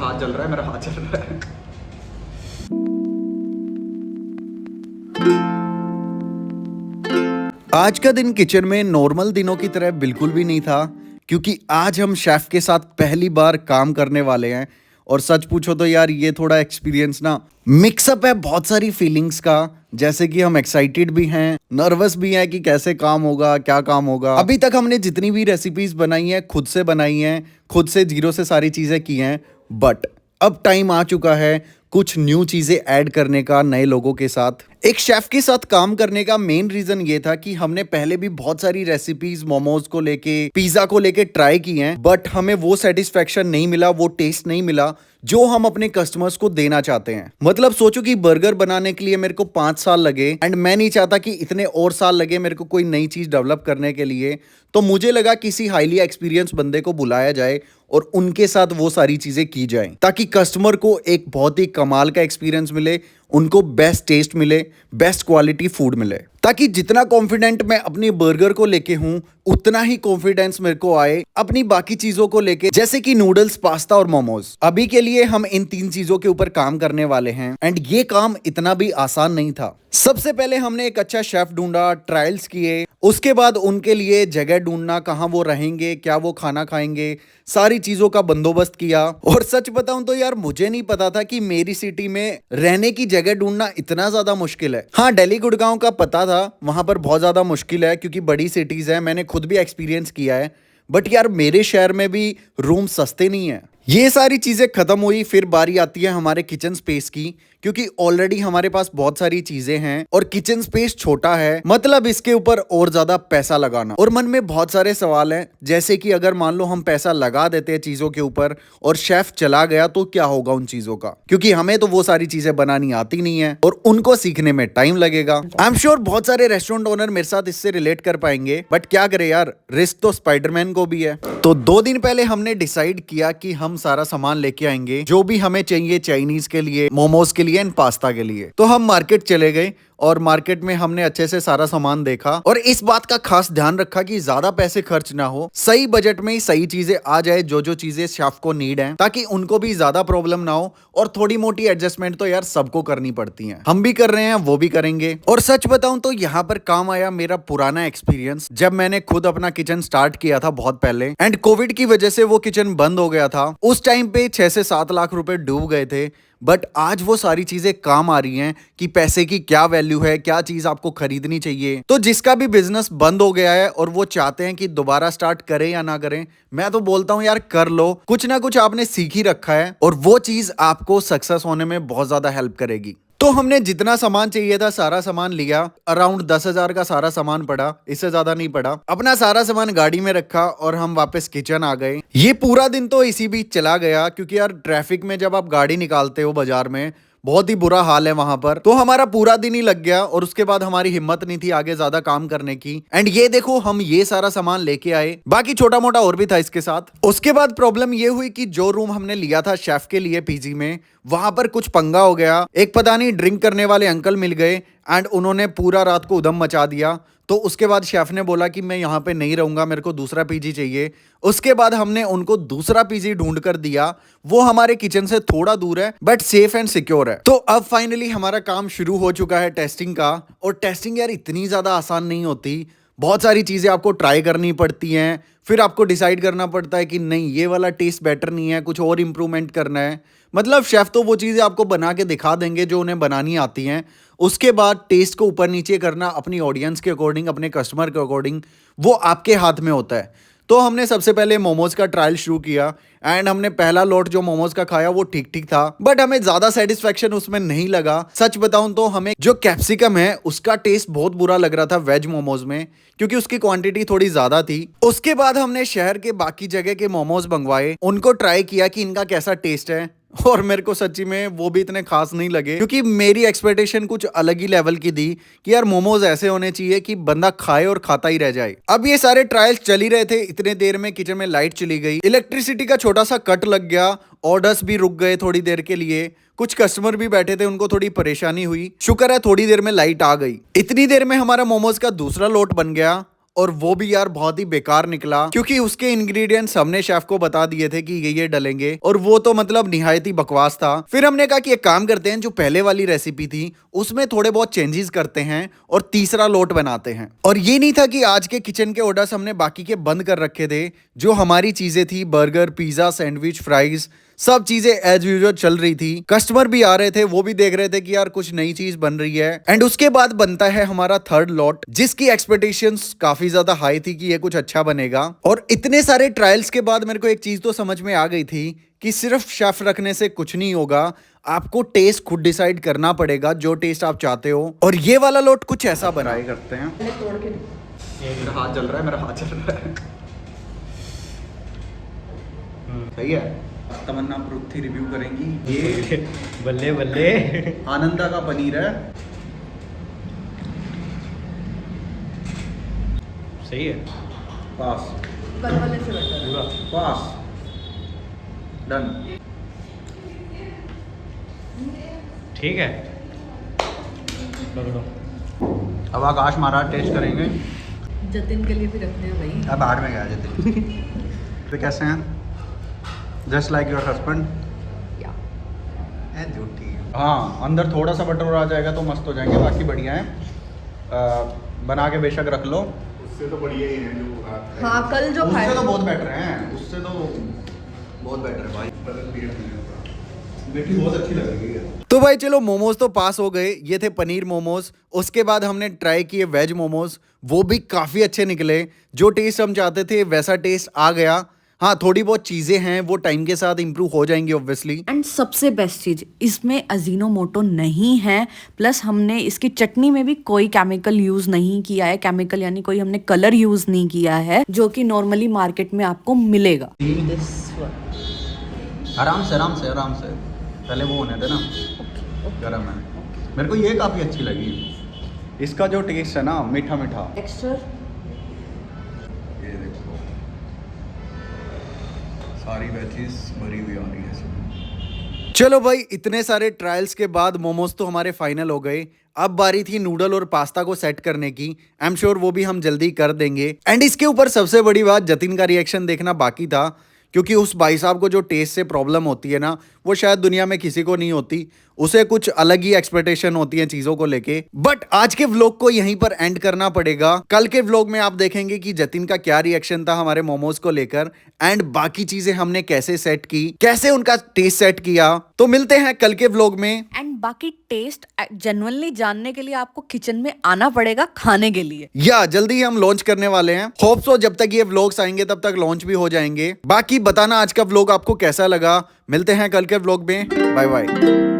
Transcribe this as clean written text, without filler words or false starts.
हाथ जल रहा है, मेरा हाथ जल रहा है। आज का दिन किचन में नॉर्मल दिनों की तरह बिल्कुल भी नहीं था, क्योंकि आज हम शेफ के साथ पहली बार काम करने वाले हैं। और सच पूछो तो यार ये थोड़ा एक्सपीरियंस ना मिक्सअप है बहुत सारी फीलिंग्स का। जैसे कि हम एक्साइटेड भी हैं, नर्वस भी हैं कि कैसे काम होगा, क्या काम होगा। अभी तक हमने जितनी भी रेसिपीज बनाई हैं खुद से बनाई हैं, खुद से जीरो से सारी चीजें की हैं। बट अब टाइम आ चुका है कुछ न्यू चीजें ऐड करने का नए लोगों के साथ। एक शेफ के साथ काम करने का मेन रीजन ये था कि हमने पहले भी बहुत सारी रेसिपीज मोमोज को लेके, पिज्जा को लेके ट्राई की हैं, बट हमें वो सेटिस्फेक्शन नहीं मिला, वो टेस्ट नहीं मिला जो हम अपने कस्टमर्स को देना चाहते हैं। मतलब सोचो कि बर्गर बनाने के लिए मेरे को 5 साल लगे एंड मैं नहीं चाहता कि इतने और साल लगे मेरे को कोई नई चीज डेवलप करने के लिए। तो मुझे लगा किसी हाईली एक्सपीरियंस बंदे को बुलाया जाए और उनके साथ वो सारी चीजें की जाएं, ताकि कस्टमर को एक बहुत ही कमाल का एक्सपीरियंस मिले, उनको बेस्ट टेस्ट मिले, बेस्ट क्वालिटी फूड मिले। ताकि जितना कॉन्फिडेंट मैं अपनी बर्गर को लेके हूं, उतना ही कॉन्फिडेंस मेरे को आए अपनी बाकी चीजों को लेके, जैसे कि नूडल्स, पास्ता और मोमोज। अभी के लिए हम इन 3 चीजों के ऊपर काम करने वाले हैं एंड ये काम इतना भी आसान नहीं था। सबसे पहले हमने एक अच्छा शेफ ढूंढा, ट्रायल्स किए, उसके बाद उनके लिए जगह ढूंढना, कहां वो रहेंगे, क्या वो खाना खाएंगे, सारी चीजों का बंदोबस्त किया। और सच बताऊं तो यार मुझे नहीं पता था कि मेरी सिटी में रहने की जगह ढूंढना इतना ज्यादा मुश्किल है। हाँ, दिल्ली गुड़गांव का पता था, वहां पर बहुत ज्यादा मुश्किल है क्योंकि बड़ी सिटीज है, मैंने खुद भी एक्सपीरियंस किया है। बट यार मेरे शहर में भी रूम सस्ते नहीं है। ये सारी चीजें खत्म हुई, फिर बारी आती है हमारे किचन स्पेस की, क्योंकि ऑलरेडी हमारे पास बहुत सारी चीजें हैं और किचन स्पेस छोटा है, मतलब इसके ऊपर और ज्यादा पैसा लगाना। और मन में बहुत सारे सवाल हैं, जैसे कि अगर मान लो हम पैसा लगा देते हैं चीजों के ऊपर और शेफ चला गया तो क्या होगा उन चीजों का, क्योंकि हमें तो वो सारी चीजें बनानी आती नहीं है और उनको सीखने में टाइम लगेगा। आई एम श्योर बहुत सारे रेस्टोरेंट ओनर मेरे साथ इससे रिलेट कर पाएंगे, बट क्या करे यार, रिस्क तो स्पाइडरमैन को भी है। तो 2 दिन पहले हमने डिसाइड किया कि हम सारा सामान लेके आएंगे जो भी हमें चाहिए, चाइनीज के लिए, मोमोज के लिए एंड पास्ता के लिए। तो हम मार्केट चले गए और मार्केट में हमने अच्छे से सारा सामान देखा और इस बात का खास ध्यान रखा कि ज्यादा पैसे खर्च ना हो, सही बजट में ही सही चीजें आ जाए, जो जो चीजें शेफ को नीड है, ताकि उनको भी ज्यादा प्रॉब्लम ना हो। और थोड़ी मोटी एडजस्टमेंट तो यार सबको करनी पड़ती है, हम भी कर रहे हैं, वो भी करेंगे। और सच बताऊं तो यहाँ पर काम आया मेरा पुराना एक्सपीरियंस, जब मैंने खुद अपना किचन स्टार्ट किया था बहुत पहले एंड कोविड की वजह से वो किचन बंद हो गया था। उस टाइम पे 6 से 7 लाख रुपए डूब गए थे। बट आज वो सारी चीजें काम आ रही हैं कि पैसे की क्या वैल्यू है, क्या चीज आपको खरीदनी चाहिए। तो जिसका भी बिजनेस बंद हो गया है और वो चाहते हैं कि दोबारा स्टार्ट करें या ना करें, मैं तो बोलता हूं यार कर लो, कुछ ना कुछ आपने सीख ही रखा है और वो चीज आपको सक्सेस होने में बहुत ज्यादा हेल्प करेगी। तो हमने जितना सामान चाहिए था सारा सामान लिया, अराउंड 10,000 का सारा सामान पड़ा, इससे ज्यादा नहीं पड़ा। अपना सारा सामान गाड़ी में रखा और हम वापस किचन आ गए। ये पूरा दिन तो इसी बीच चला गया, क्योंकि यार ट्रैफिक में जब आप गाड़ी निकालते हो बाजार में, बहुत ही बुरा हाल है वहां पर। तो हमारा पूरा दिन ही लग गया और उसके बाद हमारी हिम्मत नहीं थी आगे ज्यादा काम करने की। एंड ये देखो हम ये सारा सामान लेके आए, बाकी छोटा मोटा और भी था इसके साथ। उसके बाद प्रॉब्लम ये हुई कि जो रूम हमने लिया था शेफ के लिए पीजी में, वहां पर कुछ पंगा हो गया। एक पता नहीं ड्रिंक करने वाले अंकल मिल गए एंड उन्होंने पूरा रात को उधम मचा दिया। तो उसके बाद शेफ ने बोला कि मैं यहाँ पे नहीं रहूंगा, मेरे को दूसरा पीजी चाहिए। उसके बाद हमने उनको दूसरा पीजी ढूंढ कर दिया, वो हमारे किचन से थोड़ा दूर है बट सेफ एंड सिक्योर है। तो अब फाइनली हमारा काम शुरू हो चुका है टेस्टिंग का। और टेस्टिंग यार इतनी ज्यादा आसान नहीं होती, बहुत सारी चीजें आपको ट्राई करनी पड़ती हैं, फिर आपको डिसाइड करना पड़ता है कि नहीं ये वाला टेस्ट बेटर नहीं है, कुछ और इंप्रूवमेंट करना है। मतलब शेफ तो वो चीजें आपको बना के दिखा देंगे जो उन्हें बनानी आती हैं, उसके बाद टेस्ट को ऊपर नीचे करना अपनी ऑडियंस के अकॉर्डिंग, अपने कस्टमर के अकॉर्डिंग, वो आपके हाथ में होता है। तो हमने सबसे पहले मोमोज का ट्रायल शुरू किया एंड हमने पहला लॉट जो मोमोज का खाया वो ठीक ठीक था, बट हमें ज्यादा सेटिस्फेक्शन उसमें नहीं लगा। सच बताऊं तो हमें जो कैप्सिकम है उसका टेस्ट बहुत बुरा लग रहा था वेज मोमोज में, क्योंकि उसकी क्वांटिटी थोड़ी ज्यादा थी। उसके बाद हमने शहर के बाकी जगह के मोमोज मंगवाए, उनको ट्राई किया कि इनका कैसा टेस्ट है, और मेरे को सच्ची में वो भी इतने खास नहीं लगे, क्योंकि मेरी एक्सपेक्टेशन कुछ अलग ही लेवल की थी कि यार मोमोज ऐसे होने चाहिए कि बंदा खाए और खाता ही रह जाए। अब ये सारे ट्रायल्स चल ही रहे थे, इतने देर में किचन में लाइट चली गई, इलेक्ट्रिसिटी का छोटा सा कट लग गया, ऑर्डर्स भी रुक गए थोड़ी देर के लिए, कुछ कस्टमर भी बैठे थे, उनको थोड़ी परेशानी हुई। शुक्र है थोड़ी देर में लाइट आ गई। इतनी देर में हमारा मोमोज का दूसरा लोट बन गया और वो भी यार बहुत ही बेकार निकला, क्योंकि उसके इंग्रेडिएंट्स हमने शेफ को बता दिए थे कि ये डलेंगे, और वो तो मतलब निहायत ही बकवास था। फिर हमने कहा कि एक काम करते हैं, जो पहले वाली रेसिपी थी उसमें थोड़े बहुत चेंजेस करते हैं और तीसरा लोट बनाते हैं। और ये नहीं था कि आज के किचन के ऑर्डर्स हमने बाकी के बंद कर रखे थे, जो हमारी चीजें थी बर्गर, पिज्जा, सैंडविच, फ्राइज, सब चीजें एज यूजुअल चल रही थी। कस्टमर भी आ रहे थे, वो भी देख रहे थे कि यार कुछ नई चीज बन रही है। एंड उसके बाद बनता है हमारा थर्ड लॉट, जिसकी एक्सपेक्टेशंस काफी ज्यादा हाई थी कि ये कुछ अच्छा बनेगा। और इतने सारे ट्रायल्स के बाद मेरे को एक चीज तो समझ में आ गई थी कि सिर्फ शेफ रखने से कुछ नहीं होगा, आपको टेस्ट खुद डिसाइड करना पड़ेगा, जो टेस्ट आप चाहते हो। और ये वाला लॉट कुछ ऐसा बनाए करते हैं। मेरा हाथ जल रहा है, मेरा हाथ चल रहा है। सही है। तमन्ना पृथ्वी रिव्यू करेंगी। ये बल्ले बल्ले आनंदा का पनीर है। सही है। पास। कल वाले से बेटर है। पास। डन। ठीक है। अब आकाश महाराज टेस्ट करेंगे। जतिन के लिए भी रखने हैं भाई। अब बाहर में गया जतिन। तो कैसे हैं? Just like your husband. झूठी। हाँ, अंदर थोड़ा सा बटर और आ जाएगा तो मस्त हो जाएंगे, बाकी बढ़िया है। बना के बेशक रख लो। उससे तो बढ़िया ही है जो हाँ, कल जो उससे खाए तो बहुत बेटर है, उससे तो बहुत बेटर है भाई। बेटी बहुत अच्छी लग रही है। तो भाई चलो, मोमोज तो पास हो गए, ये थे पनीर मोमोज। उसके बाद हमने ट्राई किए वेज मोमोज, वो भी काफ़ी अच्छे निकले। जो टेस्ट हम चाहते थे वैसा टेस्ट आ गया। हाँ, थोड़ी बहुत चीज़ें हैं वो टाइम के साथ इंप्रूव हो जाएंगी ऑब्वियसली। एंड सबसे बेस्ट चीज, इसमें अजीनोमोटो नहीं है। प्लस हमने इसकी चटनी में भी कोई केमिकल यूज नहीं किया है। केमिकल यानी कोई हमने कलर यूज नहीं किया है, जो कि नॉर्मली मार्केट में आपको मिलेगा। आराम से आराम से आराम से, पहले वो होने देना, गरम है। मेरे को ये काफ़ी अच्छी लगी, इसका जो टेस्ट है ना, मीठा मीठा। टेक्सचर ये देखो, सारी वेजीज भरी हुई आ रही है इसमें। चलो भाई, इतने सारे ट्रायल्स के बाद मोमोज तो हमारे फाइनल हो गए। अब बारी थी नूडल और पास्ता को सेट करने की। आई एम श्योर वो भी हम जल्दी कर देंगे। एंड इसके ऊपर सबसे बड़ी बात, जतिन का रिएक्शन देखना बाकी था, क्योंकि उस भाई साहब को जो टेस्ट से प्रॉब्लम होती है ना, वो शायद दुनिया में किसी को नहीं होती। उसे कुछ अलग ही एक्सपेक्टेशन होती है चीजों को लेके। बट आज के व्लॉग को यहीं पर एंड करना पड़ेगा। कल के व्लॉग में आप देखेंगे कि जतिन का क्या रिएक्शन था हमारे मोमोज को लेकर, एंड बाकी चीजें हमने कैसे सेट की, कैसे उनका टेस्ट सेट किया। तो मिलते हैं कल के व्लॉग में। एंड बाकी टेस्ट जेन्युइनली जानने के लिए आपको किचन में आना पड़ेगा खाने के लिए। या जल्दी हम लॉन्च करने वाले हैं। होप सो जब तक ये व्लॉग्स आएंगे तब तक लॉन्च भी हो जाएंगे। बाकी बताना आज का व्लॉग आपको कैसा लगा। मिलते हैं कल के व्लॉग में। Bye bye.